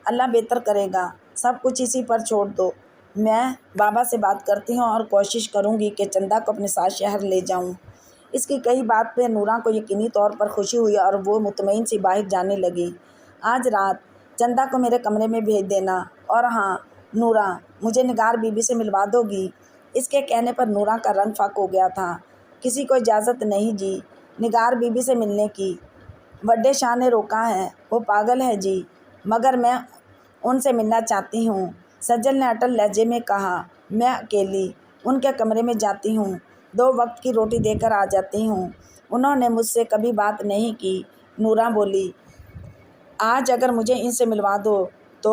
اللہ بہتر کرے گا، سب کچھ اسی پر چھوڑ دو، میں بابا سے بات کرتی ہوں اور کوشش کروں گی کہ چندہ کو اپنے ساتھ شہر لے جاؤں۔ اس کی کئی بات پہ نورہ کو یقینی طور پر خوشی ہوئی اور وہ مطمئن سی باہر جانے لگی۔ آج رات چندہ کو میرے کمرے میں بھیج دینا، اور ہاں نورہ، مجھے نگار بی بی سے ملوا دو گی؟ اس کے کہنے پر نورہ کا رنگ فاق ہو گیا تھا۔ کسی کو اجازت نہیں جی نگار بی بی سے ملنے کی، وڈے شاہ نے روکا ہے، وہ پاگل ہے جی، مگر میں ان سے ملنا چاہتی ہوں، سجل نے اٹل لہجے میں کہا، میں اکیلی ان کے کمرے میں جاتی ہوں، 2 وقت کی روٹی دے کر آ جاتی ہوں، انہوں نے مجھ سے کبھی بات نہیں کی، نورہ بولی، آج اگر مجھے ان سے ملوا دو تو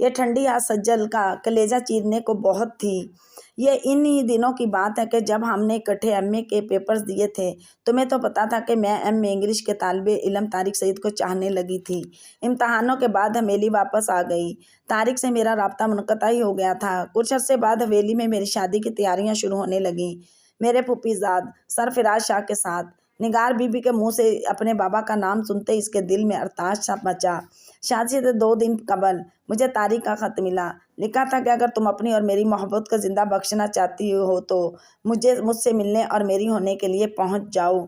یہ ٹھنڈی آج سجل کا کلیجہ چیرنے کو بہت تھی۔ یہ انہی دنوں کی بات ہے کہ جب ہم نے اکٹھے ایم اے کے پیپرز دیے تھے۔ تمہیں تو پتہ تھا کہ میں ایم اے انگلش کے طالب علم طارق سعید کو چاہنے لگی تھی۔ امتحانوں کے بعد حویلی واپس آ گئی۔ طارق سے میرا رابطہ منقطع ہی ہو گیا تھا۔ کچھ عرصے بعد حویلی میں میری شادی کی تیاریاں شروع ہونے لگیں، میرے پھوپھی زاد سرفراز شاہ کے ساتھ۔ نگار بی بی کے منہ سے اپنے بابا کا نام سنتے اس کے دل میں ارتعاش سا مچا۔ شادی سے 2 دن قبل مجھے طارق کا خط ملا۔ لکھا تھا کہ اگر تم اپنی اور میری محبت کو زندہ بخشنا چاہتی ہو تو مجھ سے ملنے اور میری ہونے کے لیے پہنچ جاؤ۔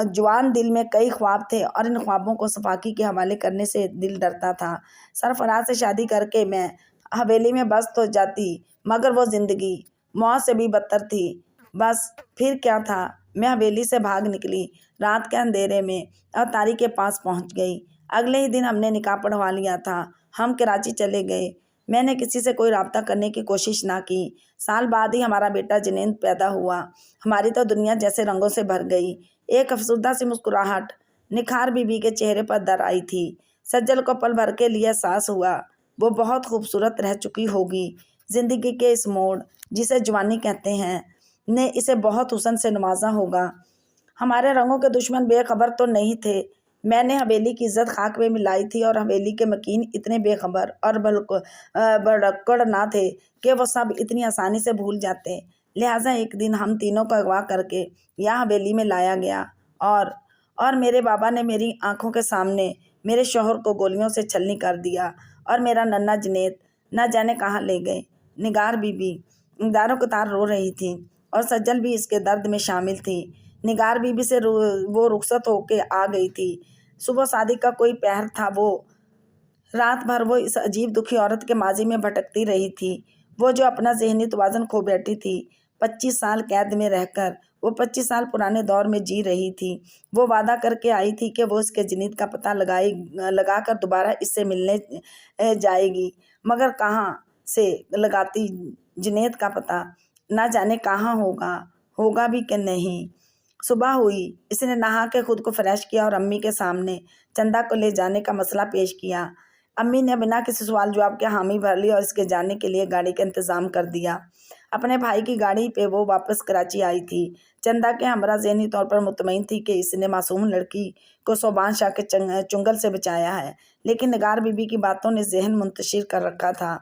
جوان دل میں کئی خواب تھے اور ان خوابوں کو صفاقی کے حوالے کرنے سے دل ڈرتا تھا۔ سرفراز سے شادی کر کے میں حویلی میں بس تو جاتی، مگر وہ زندگی موت سے بھی بدتر تھی۔ بس پھر کیا تھا، میں حویلی سے بھاگ نکلی رات کے اندھیرے میں اور طارق کے پاس پہنچ گئی۔ اگلے ہی دن ہم نے نکاح پڑھوا لیا تھا۔ ہم کراچی چلے گئے۔ میں نے کسی سے کوئی رابطہ کرنے کی کوشش نہ کی۔ سال بعد ہی ہمارا بیٹا جنید پیدا ہوا۔ ہماری تو دنیا جیسے رنگوں سے بھر گئی۔ ایک افسردہ سی مسکراہٹ نکھار بی بی کے چہرے پر در آئی تھی۔ سجل کو پل بھر کے لیے احساس ہوا وہ بہت خوبصورت رہ چکی ہوگی۔ زندگی کے اس موڑ جسے جوانی کہتے ہیں نے اسے بہت حسن سے نوازا ہوگا۔ ہمارے رنگوں کے دشمن بے خبر تو نہیں تھے۔ میں نے حویلی کی عزت خاک میں ملائی تھی اور حویلی کے مکین اتنے بے خبر اور بڑکڑ نہ تھے کہ وہ سب اتنی آسانی سے بھول جاتے۔ لہٰذا ایک دن ہم تینوں کو اغوا کر کے یہاں حویلی میں لایا گیا اور میرے بابا نے میری آنکھوں کے سامنے میرے شوہر کو گولیوں سے چھلنی کر دیا اور میرا ننھا جنید نہ جانے کہاں لے گئے۔ نگار بی بی دارو کتار رو رہی تھی اور سجل بھی اس کے درد میں شامل تھی۔ نگار بی بی سے وہ رخصت ہو کے آ گئی تھی۔ صبح صادق کا کوئی پہر تھا۔ وہ رات بھر وہ اس عجیب دکھی عورت کے ماضی میں بھٹکتی رہی تھی، وہ جو اپنا ذہنی توازن کھو بیٹھی تھی۔ 25 سال قید میں رہ کر وہ 25 سال پرانے دور میں جی رہی تھی۔ وہ وعدہ کر کے آئی تھی کہ وہ اس کے جنید کا پتہ لگا کر دوبارہ اس سے ملنے جائے گی، مگر کہاں سے لگاتی جنید کا پتہ؟ نہ جانے کہاں ہوگا بھی کہ نہیں۔ صبح ہوئی، اس نے نہا کے خود کو فریش کیا اور امی کے سامنے چندہ کو لے جانے کا مسئلہ پیش کیا۔ امی نے بنا کسی سوال جواب کے حامی بھر لی اور اس کے جانے کے لیے گاڑی کا انتظام کر دیا۔ اپنے بھائی کی گاڑی پہ وہ واپس کراچی آئی تھی۔ چندہ کے ہمراہ ذہنی طور پر مطمئن تھی کہ اس نے معصوم لڑکی کو صوبان شاہ کے چنگل سے بچایا ہے، لیکن نگار بی بی کی باتوں نے ذہن منتشر کر رکھا تھا۔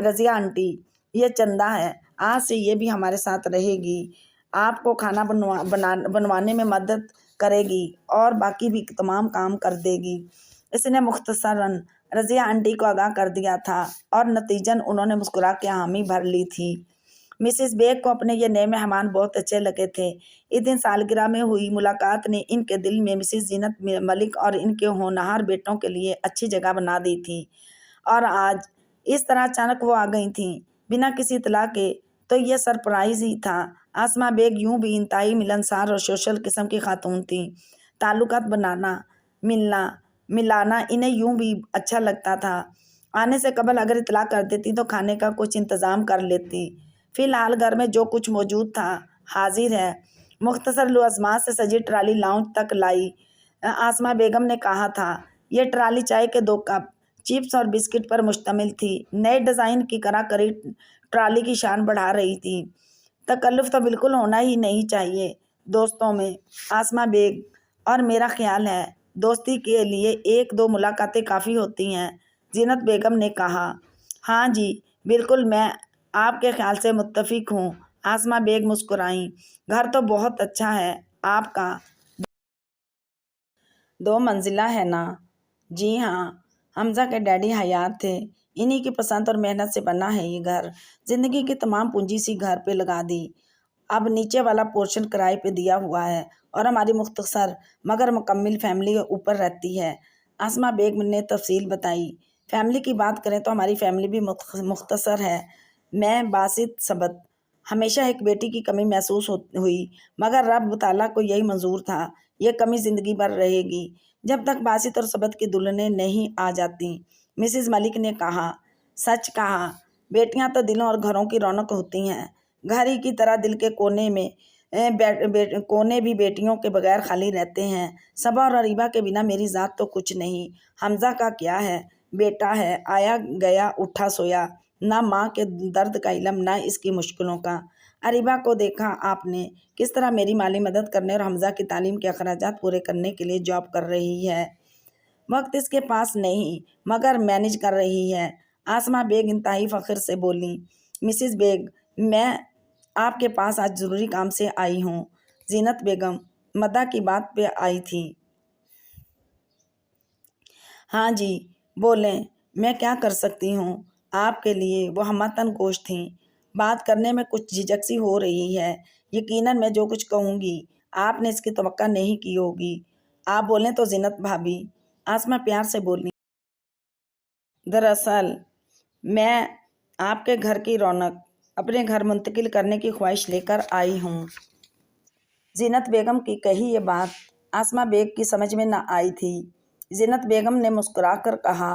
رضیہ آنٹی، یہ چندہ ہے، آج سے یہ بھی ہمارے ساتھ رہے گی، آپ کو کھانا بنوانے میں مدد کرے گی اور باقی بھی تمام کام کر دے گی۔ اس نے مختصراً رضیہ آنٹی کو آگاہ کر دیا تھا اور نتیجاً انہوں نے مسکرا کے حامی بھر لی تھی۔ مسز بیگ کو اپنے یہ نئے مہمان بہت اچھے لگے تھے۔ اس دن سالگرہ میں ہوئی ملاقات نے ان کے دل میں مسز زینت ملک اور ان کے ہونہار بیٹوں کے لیے اچھی جگہ بنا دی تھی، اور آج اس طرح اچانک وہ آ گئی تھیں بنا کسی اطلاع کے تو یہ سرپرائز ہی تھا۔ آسمہ بیگ یوں بھی انتہائی ملنسار اور سوشل قسم کی خاتون تھیں۔ تعلقات بنانا، ملانا انہیں یوں بھی اچھا لگتا تھا۔ آنے سے قبل اگر اطلاع کر دیتی تو کھانے کا کچھ انتظام کر لیتی۔ فی الحال گھر میں جو کچھ موجود تھا حاضر ہے۔ مختصر لوازمات سے سجی ٹرالی لاؤنج تک لائی۔ آسمہ بیگم نے کہا تھا، یہ ٹرالی چائے کے 2 کپ، چپس اور بسکٹ پر مشتمل تھی۔ نئے ڈیزائن کی کرا کری ٹرالی کی شان بڑھا رہی تھی۔ تکلف تو بالکل ہونا ہی نہیں چاہیے دوستوں میں، آسمہ بیگ، اور میرا خیال ہے دوستی کے لیے 1-2 ملاقاتیں کافی ہوتی ہیں، زینت بیگم نے کہا۔ ہاں جی بالکل، میں آپ کے خیال سے متفق ہوں، آسمہ بیگ مسکرائیں۔ گھر تو بہت اچھا ہے آپ کا، 2 منزلہ ہے نا؟ جی ہاں، حمزہ کے ڈیڈی حیات تھے، انہی کی پسند اور محنت سے بنا ہے یہ گھر۔ زندگی کی تمام پونجی سی گھر پہ لگا دی، اب نیچے والا پورشن کرائے پہ دیا ہوا ہے اور ہماری مختصر مگر مکمل فیملی اوپر رہتی ہے۔ آسمہ بیگ نے تفصیل بتائی۔ فیملی کی بات کریں تو ہماری فیملی بھی مختصر ہے۔ میں باسط ثبت، ہمیشہ ایک بیٹی کی کمی محسوس ہوئی، مگر رب تعالیٰ کو یہی منظور تھا، یہ کمی زندگی بھر رہے گی جب تک باسط اور ثبت کی دلہنیں نہیں آ جاتی۔ مسز ملک نے کہا، سچ کہا، بیٹیاں تو دلوں اور گھروں کی رونق ہوتی ہیں۔ گھر ہی کی طرح دل کے کونے بھی بیٹیوں کے بغیر خالی رہتے ہیں۔ صبا اور اریبہ کے بنا میری ذات تو کچھ نہیں۔ حمزہ کا کیا ہے، بیٹا ہے، آیا گیا اٹھا سویا، نہ ماں کے درد کا علم نہ اس کی مشکلوں کا۔ اریبہ کو دیکھا آپ نے کس طرح میری مالی مدد کرنے اور حمزہ کی تعلیم کے اخراجات پورے کرنے کے لیے جاب کر رہی ہے۔ وقت اس کے پاس نہیں مگر مینج کر رہی ہے۔ آسمہ بیگ انتہائی فخر سے بولی، مسز بیگ میں آپ کے پاس آج ضروری کام سے آئی ہوں۔ زینت بیگم مدح کی بات پہ آئی تھی۔ ہاں جی بولیں، میں کیا کر سکتی ہوں آپ کے لیے؟ وہ ہمتاً گوش تھیں۔ بات کرنے میں کچھ جھجک سی ہو رہی ہے۔ یقیناً میں جو کچھ کہوں گی آپ نے اس کی توقع نہیں کی ہوگی۔ آپ بولیں تو زینت بھابی، آسمہ پیار سے بولی۔ دراصل میں آپ کے گھر کی رونق اپنے گھر منتقل کرنے کی خواہش لے کر آئی ہوں۔ زینت بیگم کی کہی یہ بات آسمہ بیگ کی سمجھ میں نہ آئی تھی۔ زینت بیگم نے مسکرا کر کہا،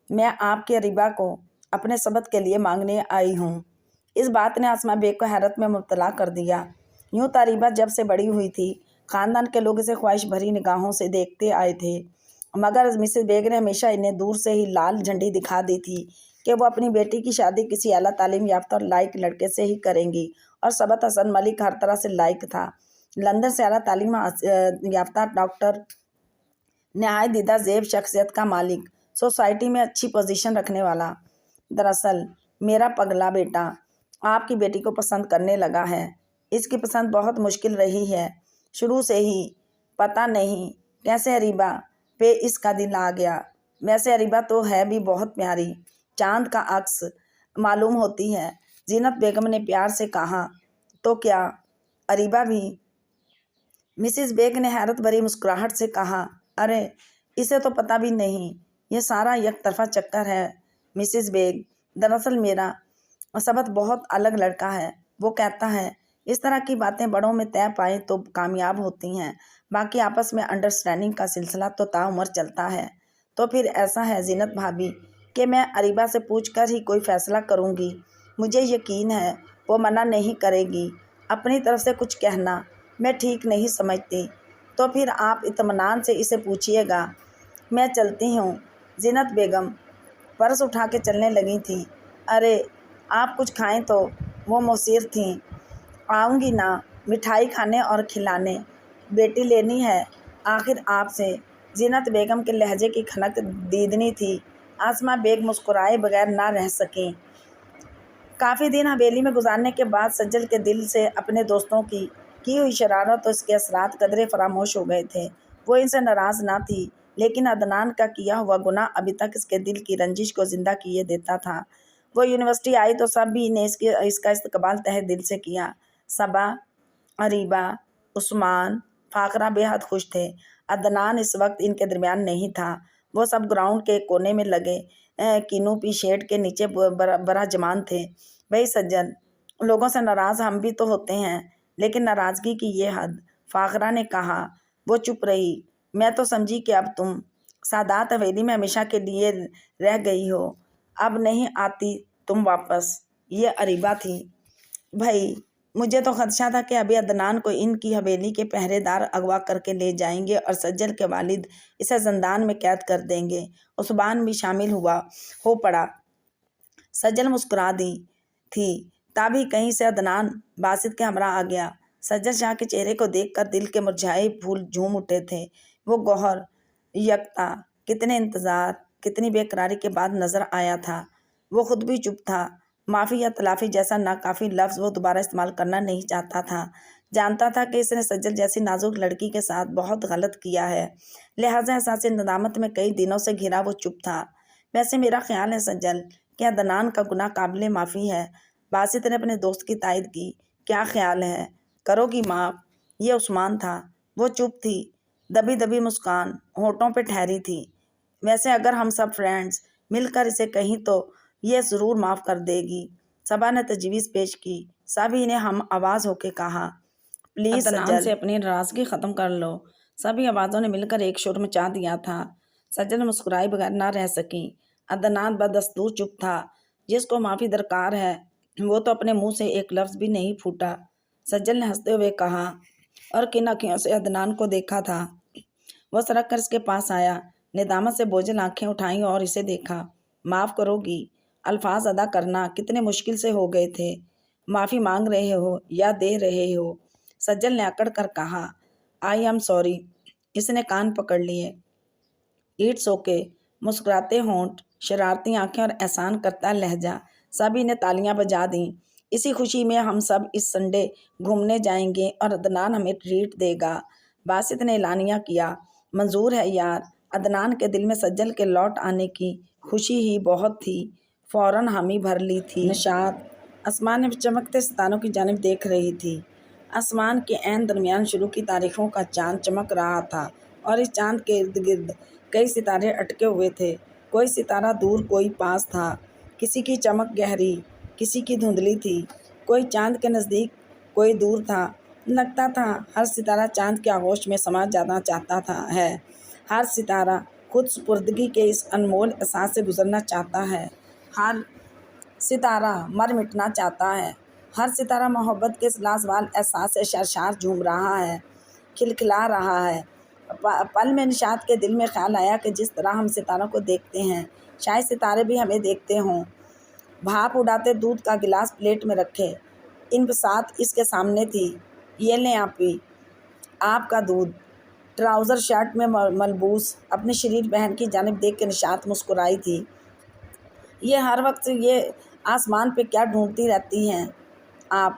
میں آپ کے اریبہ کو اپنے ثبت کے لیے مانگنے آئی ہوں۔ اس بات نے آسمہ بیگ کو حیرت میں مبتلا کر دیا۔ یوں تو اریبہ جب سے بڑی ہوئی تھی خاندان کے لوگ اسے خواہش بھری نگاہوں سے دیکھتے آئے تھے، مگر مسز بیگ نے ہمیشہ انہیں دور سے ہی لال جھنڈی دکھا دی تھی کہ وہ اپنی بیٹی کی شادی کسی اعلیٰ تعلیم یافتہ اور لائق لڑکے سے ہی کریں گی، اور ثبت حسن ملک ہر طرح سے لائق تھا۔ لندن سے اعلیٰ تعلیم یافتہ ڈاکٹر، نہایت دیدہ زیب شخصیت کا مالک، سوسائٹی میں اچھی پوزیشن رکھنے والا۔ دراصل میرا پگلا بیٹا آپ کی بیٹی کو پسند کرنے لگا ہے۔ اس کی پسند بہت مشکل رہی ہے شروع سے ہی۔ پتہ نہیں کیسے اریبہ پہ اس کا دل آ گیا۔ ویسے اریبہ تو ہے بھی بہت پیاری، چاند کا عکس معلوم ہوتی ہے۔ زینت بیگم نے پیار سے کہا، تو کیا اریبہ بھی؟ مسز بیگ نے حیرت بھری مسکراہٹ سے کہا، ارے اسے تو پتہ بھی نہیں، یہ سارا یک طرفہ چکر ہے مسز بیگ۔ دراصل میرا ثبت بہت الگ لڑکا ہے۔ وہ کہتا ہے اس طرح کی باتیں بڑوں میں طے پائیں تو کامیاب ہوتی ہیں، باقی آپس میں انڈرسٹینڈنگ کا سلسلہ تو تعمر چلتا ہے۔ تو پھر ایسا ہے زینت بھابی کہ میں اریبہ سے پوچھ کر ہی کوئی فیصلہ کروں گی۔ مجھے یقین ہے وہ منع نہیں کرے گی۔ اپنی طرف سے کچھ کہنا میں ٹھیک نہیں سمجھتی۔ تو پھر آپ اطمینان سے اسے پوچھیے گا۔ میں چلتی ہوں۔ زینت بیگم پرس اٹھا کے چلنے لگی تھی۔ ارے آپ کچھ کھائیں تو؟ وہ مصر تھیں۔ آؤں گی نا، مٹھائی کھانے اور کھلانے۔ بیٹی لینی ہے آخر آپ سے۔ زینت بیگم کے لہجے کی کھنک دیدنی تھی۔ آسمہ بیگ مسکرائے بغیر نہ رہ سکیں۔ کافی دن حویلی میں گزارنے کے بعد سجل کے دل سے اپنے دوستوں کی ہوئی شرارت اور اس کے اثرات قدرے فراموش ہو گئے تھے۔ وہ ان سے ناراض نہ تھی، لیکن عدنان کا کیا ہوا گناہ ابھی تک اس کے دل کی رنجش کو زندہ کیے دیتا تھا۔ وہ یونیورسٹی آئی تو سبھی نے اس کا استقبال تہہ دل سے کیا۔ صبا، اریبہ، عثمان، فاقرہ بے حد خوش تھے۔ عدنان اس وقت ان کے درمیان نہیں تھا۔ وہ سب گراؤنڈ کے کونے میں لگے کینوپی شیڈ کے نیچے براجمان تھے۔ بھئی سجل، لوگوں سے ناراض ہم بھی تو ہوتے ہیں، لیکن ناراضگی کی یہ حد۔ فاقرہ نے کہا۔ وہ چپ رہی۔ میں تو سمجھی کہ اب تم سادات حویلی میں ہمیشہ کے لیے رہ گئی ہو، اب نہیں آتی تم واپس۔ یہ اریبہ تھی۔ بھائی مجھے تو خدشہ تھا کہ ابھی عدنان کو ان کی حویلی کے پہرے دار اغوا کر کے لے جائیں گے اور سجل کے والد اسے زندان میں قید کر دیں گے۔ عثمان بھی شامل ہو پڑا۔ سجل مسکرا دی تھی، تابھی کہیں سے عدنان باسط کے ہمراہ آ گیا۔ سجل شاہ کے چہرے کو دیکھ کر دل کے مرجھائے پھول جھوم اٹھے تھے۔ وہ گوہر یکتا کتنے انتظار، کتنی بے قراری کے بعد نظر آیا تھا۔ وہ خود بھی چپ تھا۔ معافی یا تلافی جیسا ناکافی لفظ وہ دوبارہ استعمال کرنا نہیں چاہتا تھا۔ جانتا تھا کہ اس نے سجل جیسی نازک لڑکی کے ساتھ بہت غلط کیا ہے، لہٰذا احساس ندامت میں کئی دنوں سے گھرا وہ چپ تھا۔ ویسے میرا خیال ہے سجل کہ عدنان کا گناہ قابل معافی ہے۔ باسط نے اپنے دوست کی تائید کی۔ کیا خیال ہے، کرو گی معاف؟ یہ عثمان تھا۔ وہ چپ تھی، دبی دبی مسکان ہونٹوں پہ ٹھہری تھی۔ ویسے اگر ہم سب فرینڈز مل کر اسے کہیں تو یہ ضرور معاف کر دے گی۔ صبا نے تجویز پیش کی۔ سبھی نے ہم آواز ہو کے کہا، پلیز سجل سے اپنی ناراضگی ختم کر لو۔ سبھی آوازوں نے مل کر ایک شور مچا دیا تھا۔ سجل مسکرائے بغیر نہ رہ سکی۔ عدنان بدستور چپ تھا۔ جس کو معافی درکار ہے وہ تو اپنے منہ سے ایک لفظ بھی نہیں پھوٹا۔ سجل نے ہنستے ہوئے کہا، اور کن آنکھوں سے عدنان کو دیکھا تھا۔ وہ سرک کر اس کے پاس آیا۔ ندامت سے بوجھل آنکھیں اٹھائیں اور اسے دیکھا۔ معاف کرو گی؟ الفاظ ادا کرنا کتنے مشکل سے ہو گئے تھے۔ معافی مانگ رہے ہو یا دے رہے ہو؟ سجل نے اکڑ کر کہا۔ I am sorry. اس نے کان پکڑ لیے۔ It's okay. مسکراتے ہونٹ، شرارتی آنکھیں اور احسان کرتا لہجہ، سبھی نے تالیاں بجا دیں۔ اسی خوشی میں ہم سب اس سنڈے گھومنے جائیں گے اور عدنان ہمیں ٹریٹ دے گا، باسط نے اعلانیہ کیا۔ منظور ہے یار۔ عدنان کے دل میں سجل کے لوٹ آنے کی خوشی ہی بہت تھی، فوراً حامی بھر لی تھی۔ نشاط آسمان میں چمکتے ستاروں کی جانب دیکھ رہی تھی۔ آسمان کے عین درمیان شروع کی تاریخوں کا چاند چمک رہا تھا اور اس چاند کے ارد گرد کئی ستارے اٹکے ہوئے تھے، کوئی ستارہ دور کوئی پاس تھا، کسی کی چمک گہری کسی کی دھندلی تھی، کوئی چاند کے نزدیک کوئی دور تھا۔ لگتا تھا ہر ستارہ چاند کے آغوش میں سما جانا چاہتا ہے، ہر ستارہ خود سپردگی کے اس انمول احساس سے گزرنا چاہتا ہے، ہر ستارہ مر مٹنا چاہتا ہے، ہر ستارہ محبت کے اس لازوال احساس سے شرشار جھوم رہا ہے، کھلکھلا رہا ہے۔ پل میں نشاط کے دل میں خیال آیا کہ جس طرح ہم ستاروں کو دیکھتے ہیں شاید ستارے بھی ہمیں دیکھتے ہوں۔ بھاپ اڑاتے دودھ کا گلاس پلیٹ میں رکھے انبساط اس کے سامنے تھی۔ یہ لیں آپی، آپ کا دودھ۔ ٹراؤزر شرٹ میں ملبوس اپنی شریر بہن کی جانب دیکھ کے نشاط مسکرائی تھی۔ یہ ہر وقت یہ آسمان پہ کیا ڈھونڈتی رہتی ہیں آپ؟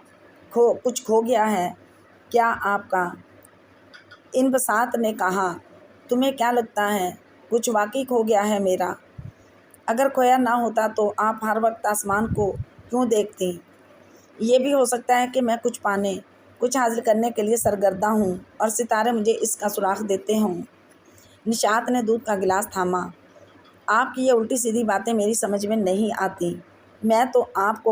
کچھ کھو گیا ہے کیا آپ کا؟ انبساط نے کہا۔ تمہیں کیا لگتا ہے کچھ واقعی کھو گیا ہے میرا؟ اگر کھویا نہ ہوتا تو آپ ہر وقت آسمان کو کیوں دیکھتی؟ یہ بھی ہو سکتا ہے کہ میں کچھ پانے، کچھ حاصل کرنے کے لیے سرگرداں ہوں اور ستارے مجھے اس کا سراغ دیتے ہوں۔ نشاط نے دودھ کا گلاس تھاما۔ آپ کی یہ الٹی سیدھی باتیں میری سمجھ میں نہیں آتی۔ میں تو آپ کو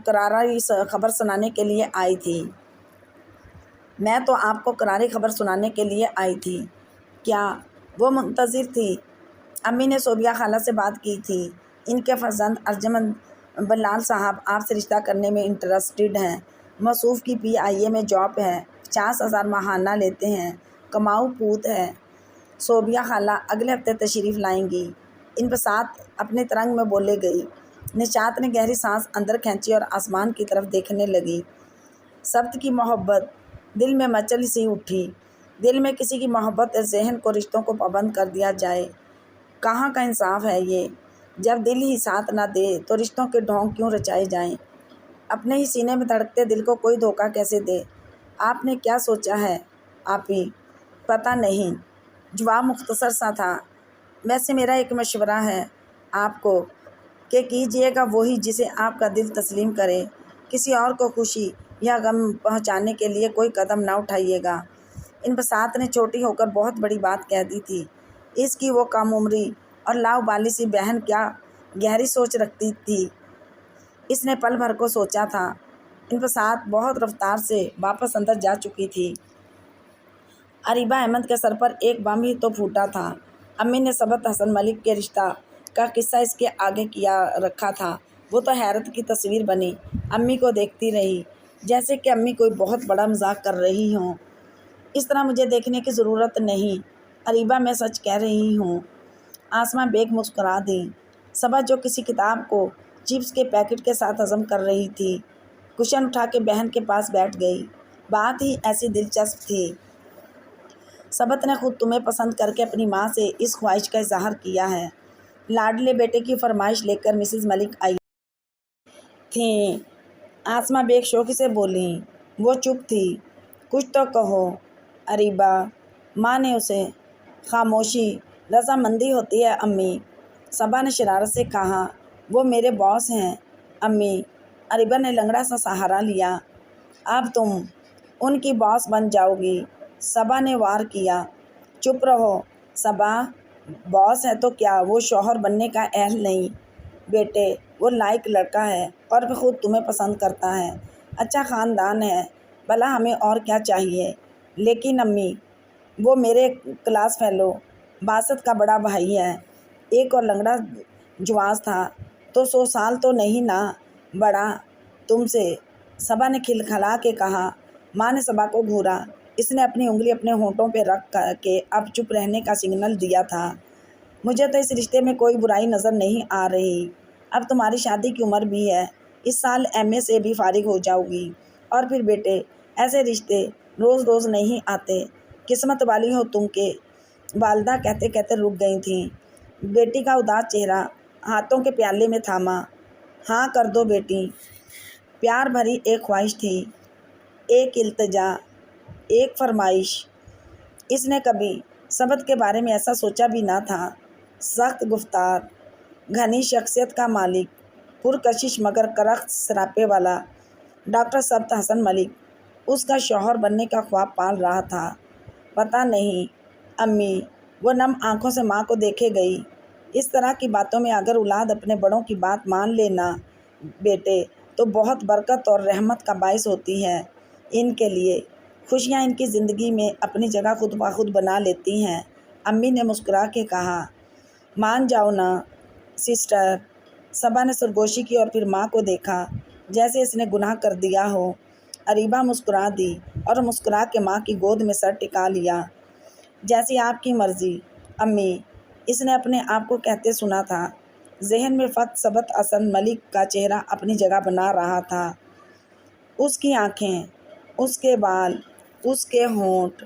کراری خبر سنانے کے لیے آئی تھی۔ کیا وہ منتظر تھی؟ امی نے صوبیہ خالہ سے بات کی تھی، ان کے فرزند ارجمند بلال صاحب آپ سے رشتہ کرنے میں انٹرسٹڈ ہیں۔ موصوف کی PIA میں جاب ہے، 50,000 ماہانہ لیتے ہیں، کماؤ پوت ہے۔ صوبیہ خالہ اگلے ہفتے تشریف لائیں گی، انبساط اپنے ترنگ میں بولے گئی۔ نشاط نے گہری سانس اندر کھینچی اور آسمان کی طرف دیکھنے لگی۔ سبت کی محبت دل میں مچل سی اٹھی۔ دل میں کسی کی محبت ذہن کو رشتوں کو پابند کر دیا جائے، کہاں کا انصاف ہے یہ؟ جب دل ہی ساتھ نہ دے تو رشتوں کے ڈھونگ کیوں رچائے جائیں؟ اپنے ہی سینے میں دھڑکتے دل کو کوئی دھوکہ کیسے دے؟ آپ نے کیا سوچا ہے آپی؟ پتہ نہیں، جواب مختصر سا تھا۔ ویسے میرا ایک مشورہ ہے آپ کو کہ کیجیے گا وہی جسے آپ کا دل تسلیم کرے، کسی اور کو خوشی یا غم پہنچانے کے لیے کوئی قدم نہ اٹھائیے گا۔ انبساط نے چھوٹی ہو کر بہت بڑی بات کہہ دی تھی۔ اس کی وہ کم عمری اور لاؤبالی سی بہن کیا گہری سوچ رکھتی تھی، اس نے پل بھر کو سوچا تھا۔ انبساط بہت رفتار سے واپس اندر جا چکی تھی۔ اریبہ احمد کے سر پر ایک بم ہی تو پھوٹا تھا۔ امی نے سبت حسن ملک کے رشتہ کا قصہ اس کے آگے کیا رکھا تھا۔ وہ تو حیرت کی تصویر بنی، امی کو دیکھتی رہی جیسے کہ امی کوئی بہت بڑا مذاق کر رہی ہوں۔ اس طرح مجھے دیکھنے کی ضرورت نہیں اریبہ، میں سچ کہہ رہی ہوں۔ آسماں بیگ مسکرا دیں۔ صبا جو کسی کتاب کو چپس کے پیکٹ کے ساتھ ہضم کر رہی تھی، کشن اٹھا کے بہن کے پاس بیٹھ گئی۔ بات ہی ایسی دلچسپ تھی۔ سبت نے خود تمہیں پسند کر کے اپنی ماں سے اس خواہش کا اظہار کیا ہے۔ لاڈلے بیٹے کی فرمائش لے کر مسز ملک آئی تھیں۔ آسماں بیگ شوق سے بولیں۔ وہ چپ تھی۔ کچھ تو کہو اریبہ، ماں نے اسے خاموشی رضامندی ہوتی ہے امی، صبا نے شرارت سے کہا۔ وہ میرے باس ہیں امی، اریبہ نے لنگڑا سا سہارا لیا۔ اب تم ان کی باس بن جاؤ گی، صبا نے وار کیا۔ چپ رہو صبا، باس ہے تو کیا وہ شوہر بننے کا اہل نہیں؟ بیٹے وہ لائق لڑکا ہے اور بھی خود تمہیں پسند کرتا ہے، اچھا خاندان ہے، بھلا ہمیں اور کیا چاہیے؟ لیکن امی، وہ میرے کلاس فیلو باسط کا بڑا بھائی ہے، ایک اور لنگڑا جواز تھا تو 100 سال تو نہیں نا بڑا تم سے، صبا نے کھلکھلا کے کہا۔ ماں نے صبا کو گھورا۔ اس نے اپنی انگلی اپنے ہونٹوں پہ رکھ کے اب چپ رہنے کا سگنل دیا تھا۔ مجھے تو اس رشتے میں کوئی برائی نظر نہیں آ رہی۔ اب تمہاری شادی کی عمر بھی ہے، اس سال ایم اے سے بھی فارغ ہو جاؤ گی۔ اور پھر بیٹے، ایسے رشتے روز روز نہیں آتے۔ قسمت والی ہو تم کہ والدہ کہتے کہتے رک گئی تھیں۔ بیٹی کا اداس چہرہ ہاتھوں کے پیالے میں تھاما۔ ہاں کر دو بیٹی۔ پیار بھری ایک خواہش تھی، ایک التجا، ایک فرمائش۔ اس نے کبھی سبت کے بارے میں ایسا سوچا بھی نہ تھا۔ سخت گفتار، گھنی شخصیت کا مالک، پرکشش مگر کرخت سراپے والا ڈاکٹر سبت حسن ملک اس کا شوہر بننے کا خواب پال رہا تھا۔ پتہ نہیں امی وہ نم آنکھوں سے ماں کو دیکھے گئی۔ اس طرح کی باتوں میں اگر اولاد اپنے بڑوں کی بات مان لینا بیٹے تو بہت برکت اور رحمت کا باعث ہوتی ہے ان کے لیے۔ خوشیاں ان کی زندگی میں اپنی جگہ خود بخود بنا لیتی ہیں۔ امی نے مسکرا کے کہا۔ مان جاؤ نا سسٹر۔ صبا نے سرگوشی کی اور پھر ماں کو دیکھا جیسے اس نے گناہ کر دیا ہو۔ اریبہ مسکرا دی اور مسکرا کے ماں کی گود میں سر ٹکا لیا۔ جیسی آپ کی مرضی امی، اس نے اپنے آپ کو کہتے سنا تھا۔ ذہن میں فقط سبت حسن ملک کا چہرہ اپنی جگہ بنا رہا تھا۔ اس کی آنکھیں، اس کے بال، اس کے ہونٹ،